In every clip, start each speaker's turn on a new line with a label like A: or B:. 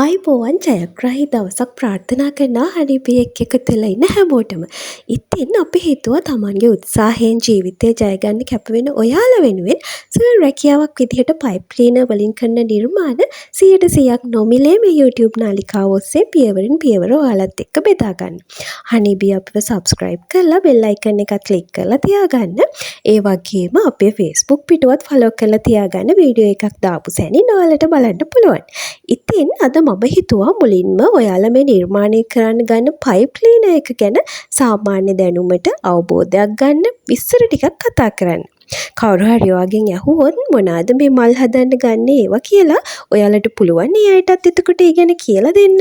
A: ආයිබෝවන් ජයග්‍රාහී දවසක් ප්‍රාර්ථනා කරනවා හනිබී එකතු වෙලා ඉන්න හැමෝටම. ඉතින් අපි හිතුවා තමන්ගේ උත්සාහයෙන් ජීවිතේ ජය ගන්න කැප වෙන ඔයාලා වෙනුවෙන් සුළු රැකියාවක් විදිහට පයිප් ක්ලීනර් වලින් කරන නිර්මාණ 100% නොමිලේ මේ YouTube නාලිකාව ඔස්සේ පියවරින් පියවර ඔයාලත් එක්ක බෙදා ගන්න. හනිබී අපිව subscribe කරලා bell icon එක click කරලා තියාගන්න. ඒ වගේම අපේ Facebook පිටුවත් follow කරලා තියාගන්න වීඩියෝ එකක් දාපු සැනින් ඔයාලට බලන්න පුළුවන්. ඉතින් අද මම හිතුවා මුලින්ම ඔයාලා මේ නිර්මාණය කරන්න ගන්න පයිප් ක්ලීනර් එක ගැන සාමාන්‍ය දැනුමට අවබෝධයක් ගන්න විස්තර ටිකක් කතා කරන්න. කවුරු හරි ඔයගෙන් ඇහුවොත් මොනවාද මේ මල් හදන්න ගන්න ඒවා කියලා ඔයාලට පුළුවන් ඒ අයටත් එතකොට ඒ ගැන කියලා දෙන්න.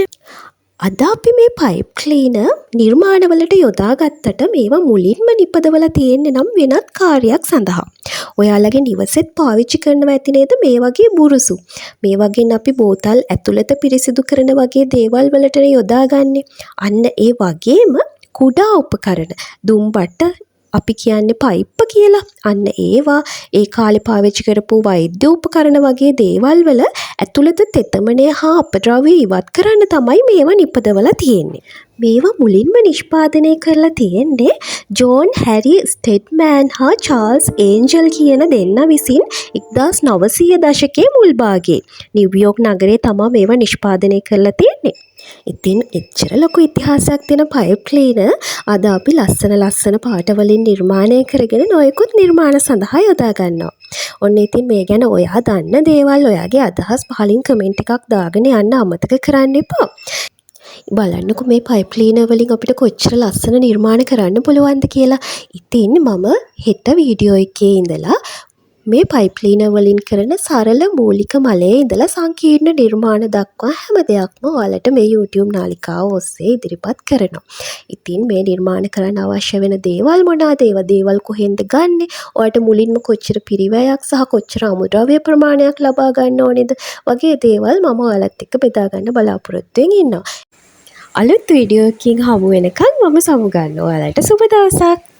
A: අද අපි මේ පයිප් ක්ලීනර් නිර්මාණවලට යොදාගත්තට මේවා මුලින්ම නිපදවලා තියෙන්නේ නම් වෙනත් කාර්යයක් සඳහා. ඔයාලගේ නිවසෙත් පාවිච්චි කරනවා ඇති නේද මේ වගේ බුරුසු. මේ වගේ අපි බෝතල් ඇතුළත පිරිසිදු කරන වගේ දේවල් වලට යොදාගන්නේ. අන්න ඒ වගේම කුඩා උපකරණ දුම්බට අපි කියන්නේ පයිප්ප කියලා. අන්න ඒවා ඒ කාලේ පාවිච්චි කරපු වෛද්‍ය උපකරණ වගේ දේවල් වල ඇතුළත තෙතමනය හා අපද්‍රව්‍ය ඉවත් කරන්න තමයි මේවා නිපදවලා තියෙන්නේ. මේවා මුලින්ම නිෂ්පාදනය කරලා තියෙන්නේ ජෝන් හැරි ස්ටෙඩ්මෑන් හා චාල්ස් ඒන්ජල් කියන දෙන්න විසින් 1900 දශකයේ මුල් භාගයේ නිව්යෝක් නගරයේ තමයි මේවා නිෂ්පාදනය කරලා තියෙන්නේ. ඉතින් එච්චර ලොකු ඉතිහාසයක් තියෙන පයිප් ක්ලීනර් අද අපි ලස්සන පාටවලින් නිර්මාණය කරගෙන නොයෙකුත් නිර්මාණ සඳහා යොදා ගන්නවා. ඔන්න ඉතින් මේ ගැන ඔයා දන්න දේවල් ඔයාගේ අදහස් පහලින් කමෙන්ට් එකක් දාගෙන යන්න අමතක කරන්න එපා. බලන්නකො මේ පයිප් ක්ලීනර් වලින් අපිට කොච්චර ලස්සන නිර්මාණ කරන්න පුළුවන්ද කියලා. ඉතින් මම හෙට වීඩියෝ එකේ ඉඳලා මේ පයිප් ක්ලීනර් වලින් කරන සරල මූලික මලයේ ඉඳලා සංකීර්ණ නිර්මාණ දක්වා හැම දෙයක්ම ඔයාලට මේ YouTube නාලිකාව ඔස්සේ ඉදිරිපත් කරනවා. ඉතින් මේ නිර්මාණ කරන්න අවශ්‍ය වෙන දේවල් මොනවාද? ඒවා දේවල් කොහෙන්ද ගන්නෙ? ඔයාලට මුලින්ම කොච්චර පිරිවැයක් සහ කොච්චර අමුද්‍රව්‍ය ප්‍රමාණයක් ලබා ගන්න ඕනේද? වගේ දේවල් මම ඔයාලත් එක්ක බෙදා ගන්න බලාපොරොත්තු වෙමින් ඉන්නවා. අලුත් වීඩියෝ එකකින් හමු වෙනකන් මම සමු ගන්නවා. ඔයාලට සුබ දවසක්.